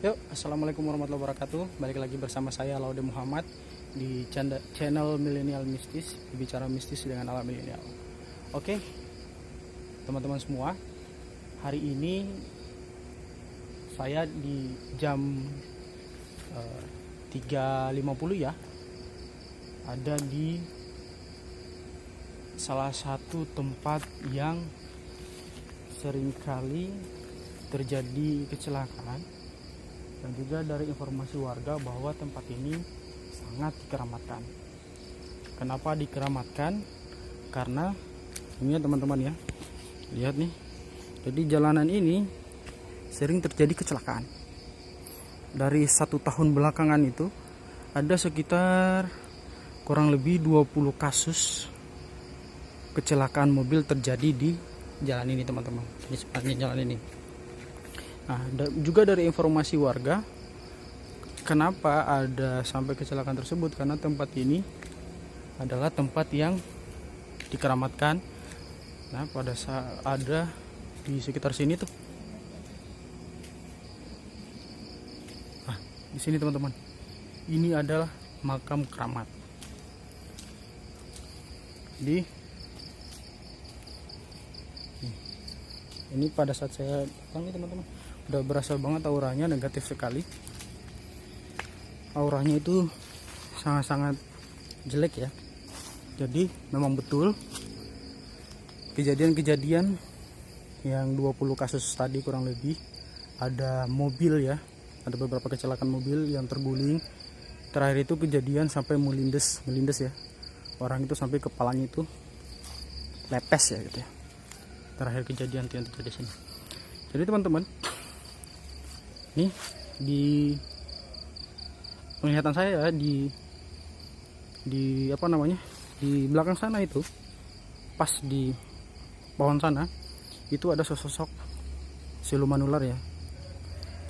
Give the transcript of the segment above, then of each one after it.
Yuk, assalamualaikum warahmatullahi wabarakatuh. Balik lagi bersama saya Laude Muhammad di channel Milenial Mistis, bicara mistis dengan ala milenial. Oke, teman-teman semua, hari ini saya di jam 3.50 ya, ada di salah satu tempat yang seringkali terjadi kecelakaan. Dan juga dari informasi warga bahwa tempat ini sangat dikeramatkan. Kenapa dikeramatkan? Karena ini ya teman-teman ya, lihat nih, jadi jalanan ini sering terjadi kecelakaan. Dari 1 tahun belakangan itu ada sekitar kurang lebih 20 kasus kecelakaan mobil terjadi di jalan ini teman-teman. Ini sebenarnya jalan ini. Nah, juga dari informasi warga, kenapa ada sampai kecelakaan tersebut? Karena tempat ini adalah tempat yang dikeramatkan. Nah, pada saat ada di sekitar sini tuh. Nah, di sini teman-teman. Ini adalah makam keramat. Ini pada saat saya datang nih teman-teman, udah berasa banget auranya negatif sekali. Auranya itu sangat-sangat jelek ya. Jadi memang betul kejadian-kejadian yang 20 kasus tadi kurang lebih, ada mobil ya, ada beberapa kecelakaan mobil yang terguling. Terakhir itu kejadian sampai melindes ya, orang itu sampai kepalanya itu lepes ya gitu ya. Terakhir kejadian yang terjadi di sini. Jadi teman-teman, nih di penglihatan saya di apa namanya, di belakang sana itu, pas di pohon sana itu ada sosok siluman ular ya.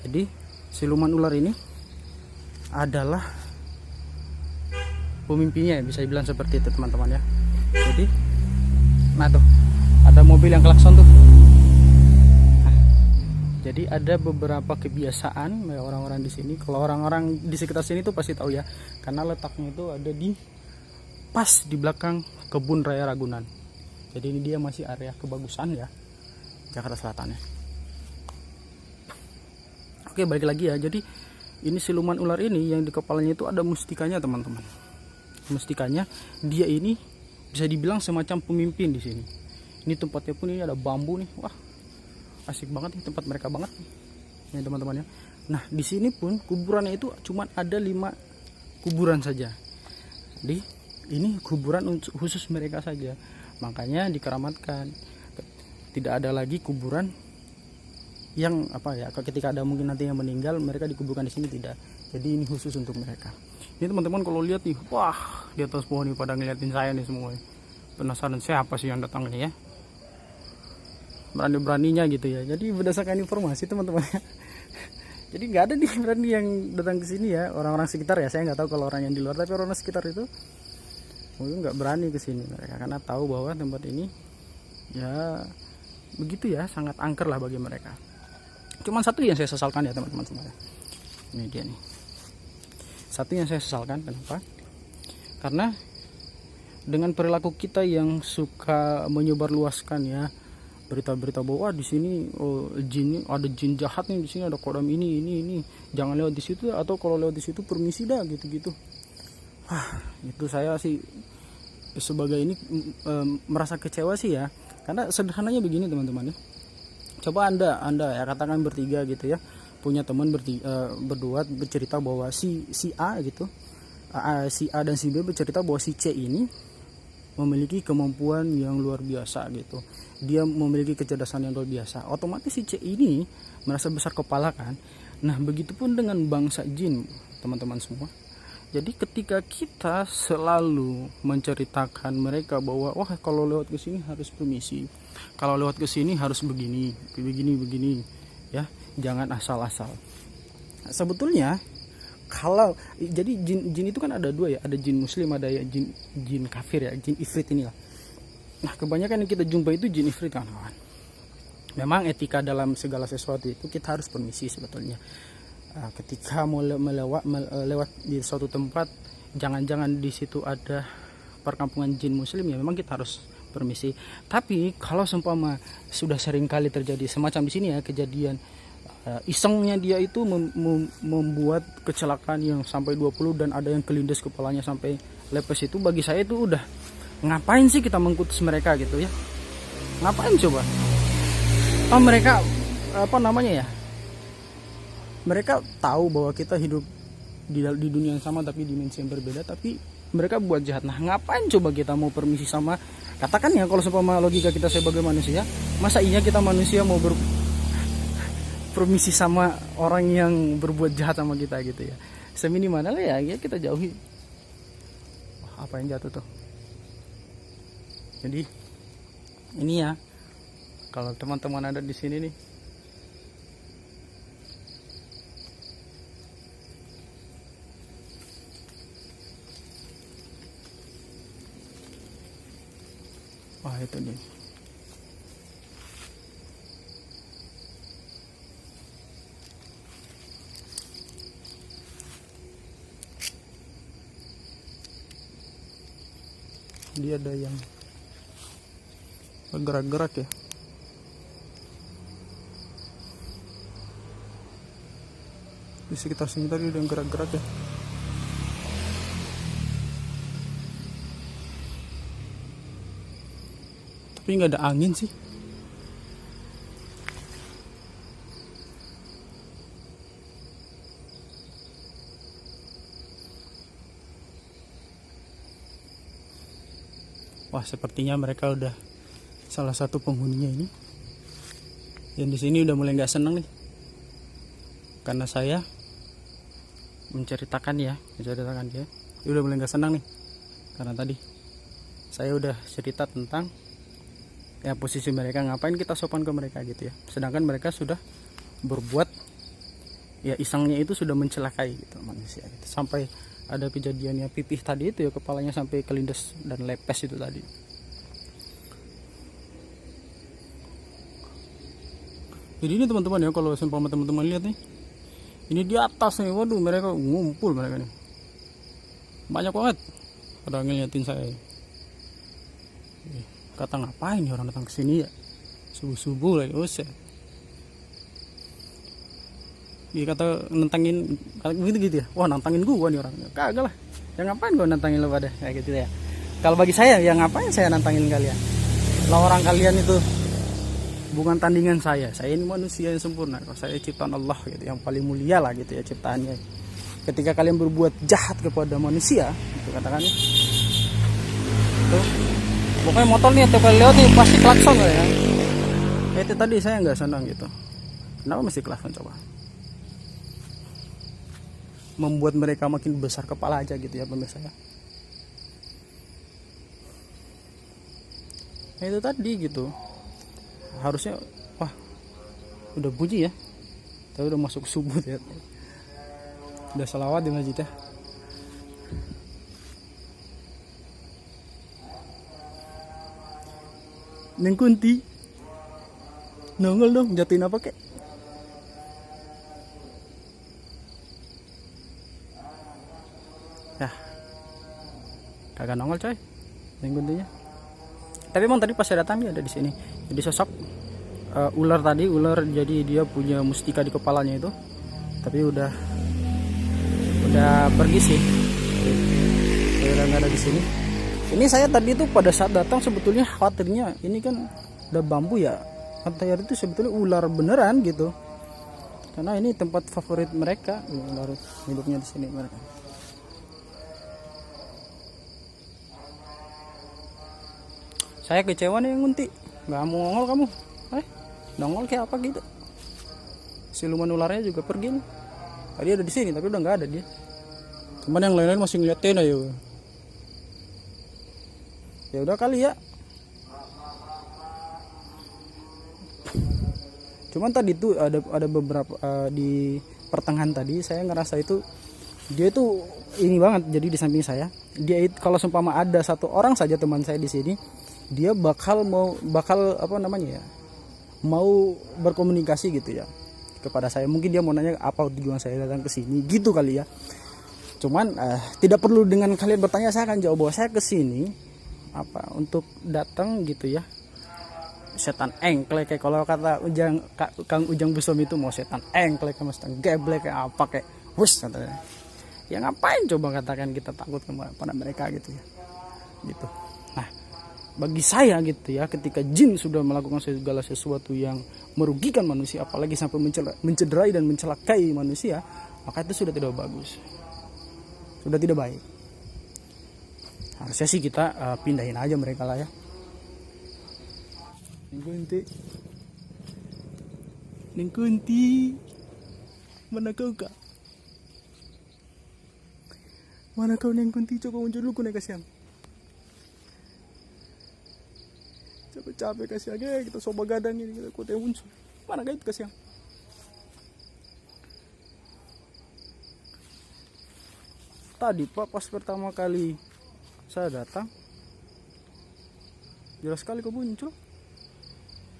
Jadi siluman ular ini adalah pemimpinnya ya, bisa dibilang seperti itu teman-teman ya. Jadi nah tuh ada mobil yang klakson tuh. Jadi ada beberapa kebiasaan orang-orang di sini. Kalau orang-orang di sekitar sini tuh pasti tahu ya, karena letaknya itu ada di pas di belakang kebun raya Ragunan. Jadi ini dia masih area kebagusan ya, Jakarta Selatan ya. Oke, balik lagi ya. Jadi ini siluman ular ini yang di kepalanya itu ada mustikanya teman-teman. Mustikanya dia ini bisa dibilang semacam pemimpin di sini. Ini tempatnya pun ini ada bambu nih, wah asik banget nih tempat mereka banget nih teman-teman ya. Nah di sini pun kuburannya itu cuma ada 5 kuburan saja. Jadi ini kuburan khusus mereka saja, makanya dikeramatkan. Tidak ada lagi kuburan yang apa ya, ketika ada mungkin nanti yang meninggal mereka dikuburkan di sini, tidak. Jadi ini khusus untuk mereka. Ini teman-teman kalau lihat nih, wah di atas pohon nih pada ngeliatin saya nih semua. Penasaran siapa sih yang datang nih ya, berani-beraninya gitu ya. Jadi berdasarkan informasi teman-teman, jadi nggak ada nih berani yang datang ke sini ya, orang-orang sekitar ya. Saya nggak tahu kalau orang yang di luar, tapi orang sekitar itu mungkin nggak berani ke sini mereka, karena tahu bahwa tempat ini ya begitu ya, sangat angker lah bagi mereka. Cuman satu yang saya sesalkan ya teman-teman semuanya, ini dia nih satu yang saya sesalkan. Kenapa? Karena dengan perilaku kita yang suka menyebarluaskan ya berita-berita bahwa di sini jin, ada jin jahat nih di sini, ada kodam ini, jangan lewat di situ, atau kalau lewat di situ permisi dah gitu-gitu. Wah, itu saya sih sebagai ini merasa kecewa sih ya. Karena sederhananya begini teman-teman ya. Coba anda ya katakan bertiga gitu ya, punya teman berdua bercerita bahwa si A gitu, si A dan si B bercerita bahwa si C ini memiliki kemampuan yang luar biasa gitu, dia memiliki kecerdasan yang luar biasa. Otomatis si C ini merasa besar kepala kan. Nah begitupun dengan bangsa jin teman-teman semua. Jadi ketika kita selalu menceritakan mereka bahwa wah kalau lewat ke sini harus permisi, kalau lewat ke sini harus begini ya, jangan asal-asal. Sebetulnya kalau jadi jin itu kan ada 2 ya, ada jin muslim, ada ya jin kafir ya, jin ifrit inilah. Nah kebanyakan yang kita jumpa itu jin ifrit kawan-kawan. Memang etika dalam segala sesuatu itu kita harus permisi sebetulnya. ketika mau lewat di suatu tempat, jangan-jangan di situ ada perkampungan jin muslim, ya memang kita harus permisi. Tapi kalau seumpama sudah sering kali terjadi semacam di sini ya kejadian, isengnya dia itu membuat kecelakaan yang sampai 20 dan ada yang kelindes kepalanya sampai lepes, itu bagi saya itu udah ngapain sih kita mengkutus mereka gitu ya? Ngapain coba? Mereka apa namanya ya? Mereka tahu bahwa kita hidup di dunia yang sama tapi dimensi yang berbeda, tapi mereka buat jahat. Nah, ngapain coba kita mau permisi sama, katakan ya kalau seumpama logika kita sebagai manusia, masa iya kita manusia mau permisi sama orang yang berbuat jahat sama kita gitu ya? Seminimal ya kita jauhi. Wah, apa yang jatuh tuh? Jadi ini ya, kalau teman-teman ada di sini nih, wah itu nih. Dia ada yang bergerak-gerak ya. Di sekitar sini tadi ada yang gerak-gerak ya. Tapi nggak ada angin sih. Wah, sepertinya mereka udah salah satu penghuninya ini. Yang di sini udah mulai nggak seneng nih, karena saya menceritakan dia udah mulai nggak senang nih, karena tadi saya udah cerita tentang ya posisi mereka, ngapain kita sopan ke mereka gitu ya, sedangkan mereka sudah berbuat ya isengnya itu sudah mencelakai gitu manusia gitu. Sampai ada kejadiannya pipih tadi itu ya, kepalanya sampai kelindes dan lepes itu tadi. Jadi ini teman-teman ya, kalau seumpama teman-teman lihat nih, ini di atas nih, waduh mereka ngumpul mereka nih, banyak banget pada ngeliatin saya. Kata ngapain nih orang datang ke sini ya subuh-subuh lagi, usah. Dia kata nantangin gitu ya, wah nantangin gua nih orang, kagak lah, ya ngapain gua nantangin lo pada kayak gitu ya. Kalau bagi saya ya ngapain saya nantangin kalian, lah orang kalian itu bukan tandingan saya ini manusia yang sempurna, kalau saya ciptaan Allah gitu, yang paling mulia lah gitu ya ciptaannya. Ketika kalian berbuat jahat kepada manusia itu katakannya tuh, pokoknya motor nih tiap kali lewat nih pasti klakson ya. Itu tadi saya nggak senang gitu, kenapa mesti klakson coba? Membuat mereka makin besar kepala aja gitu ya pemirsa ya. Nah, itu tadi gitu, harusnya wah udah bunyi ya, tapi udah masuk subuh ya, udah salawat di masjid ya. Neng Kunti nongol dong, jatuhin apa kek? Ya kagak nongol coy Neng Kuntinya. Tapi emang tadi pas saya datang dia ada di sini. Jadi sosok ular tadi, jadi dia punya mustika di kepalanya itu. Tapi udah pergi sih. Udah nggak ada di sini. Ini saya tadi tuh pada saat datang sebetulnya khawatirnya ini kan udah bambu ya. Kata itu sebetulnya ular beneran gitu. Karena ini tempat favorit mereka, ular hidupnya di sini mereka. Saya kecewa nih Ngunti, nggak mau nongol kamu, nongol kayak apa gitu. Siluman ularnya juga pergi nih. Tadi ada di sini tapi udah nggak ada dia. Cuman yang lain-lain masih ngeliatin ayo. Ya udah kali ya. Cuman tadi tuh ada beberapa di pertengahan tadi saya ngerasa itu dia itu ini banget. Jadi di samping saya, dia itu kalau seumpama ada satu orang saja teman saya di sini, dia bakal apa namanya ya, mau berkomunikasi gitu ya. kepada saya. Mungkin dia mau nanya apa tujuan saya datang ke sini gitu kali ya. Cuman tidak perlu dengan kalian bertanya, saya akan jawab bahwa saya ke sini untuk datang gitu ya. Setan engklek kayak kalau kata Kang Ujang Busom itu, mau setan engklek sama setan geblek kayak apa kayak wus katanya. Ya ngapain coba katakan kita takut kepada mereka gitu ya. Gitu. Nah, bagi saya gitu ya, ketika jin sudah melakukan segala sesuatu yang merugikan manusia, apalagi sampai mencederai dan mencelakai manusia, maka itu sudah tidak bagus. Sudah tidak baik. Harusnya sih kita pindahin aja mereka lah ya. Neng Kunti, mana kau kak? Mana kau Neng Kunti? Coba muncul dulu naik kasihan. Capek kasihan kita soba gadang ini kita kota yang muncul. Mana kau itu kasihan? Tadi Pak pas pertama kali saya datang, jelas sekali kau muncul.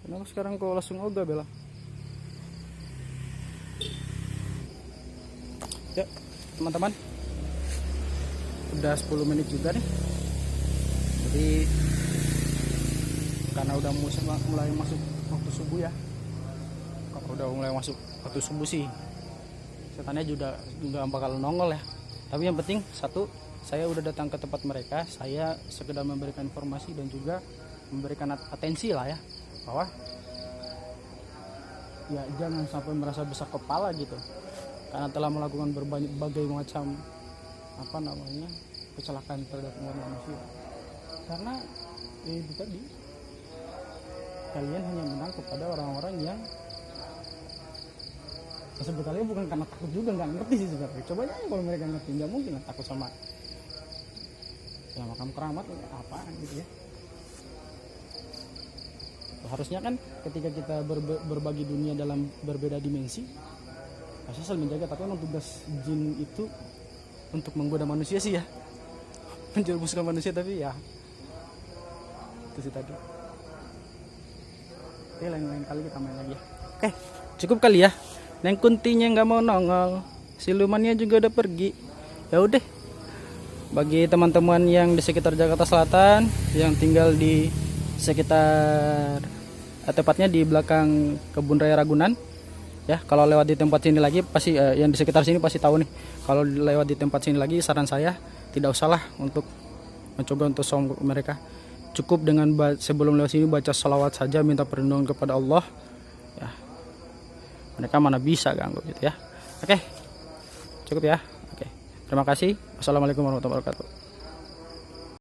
Kenapa sekarang kau langsung ogah Bella? Ya teman-teman, udah 10 menit juga nih. Jadi karena udah mulai masuk waktu subuh ya. Kalau udah mulai masuk waktu subuh sih, setannya juga bakal nongol ya. Tapi yang penting satu, saya udah datang ke tempat mereka, saya sekedar memberikan informasi dan juga memberikan atensi lah ya, bahwa ya jangan sampai merasa besar kepala gitu, karena telah melakukan berbagai macam kecelakaan terhadap manusia. Karena itu tadi, kalian hanya menang kepada orang-orang yang sebetulnya bukan karena takut juga, nggak ngerti sih sebenarnya. Coba aja kalau mereka ngerti, nggak mungkin lah takut sama ya makam keramat apaan gitu ya. Harusnya kan ketika kita berbagi dunia dalam berbeda dimensi, harusnya saling menjaga. Tapi memang tugas jin itu untuk menggoda manusia sih ya, menjerumuskan manusia. Tapi ya itu sih tadi. Oke, lain-lain kali kita main lagi ya. Oke, cukup kali ya. Neng Kuntinya nggak mau nongol, silumannya juga udah pergi. Ya udah, bagi teman-teman yang di sekitar Jakarta Selatan, yang tinggal di sekitar tepatnya di belakang Kebun Raya Ragunan ya, kalau lewat di tempat sini lagi pasti yang di sekitar sini pasti tahu nih. Kalau lewat di tempat sini lagi, saran saya tidak usahlah untuk mencoba untuk sombong mereka. Cukup dengan sebelum lewat sini baca salawat saja, minta perlindungan kepada Allah ya. Mereka mana bisa ganggu gitu ya. Oke, cukup ya. Oke, terima kasih. Wassalamualaikum warahmatullahi wabarakatuh.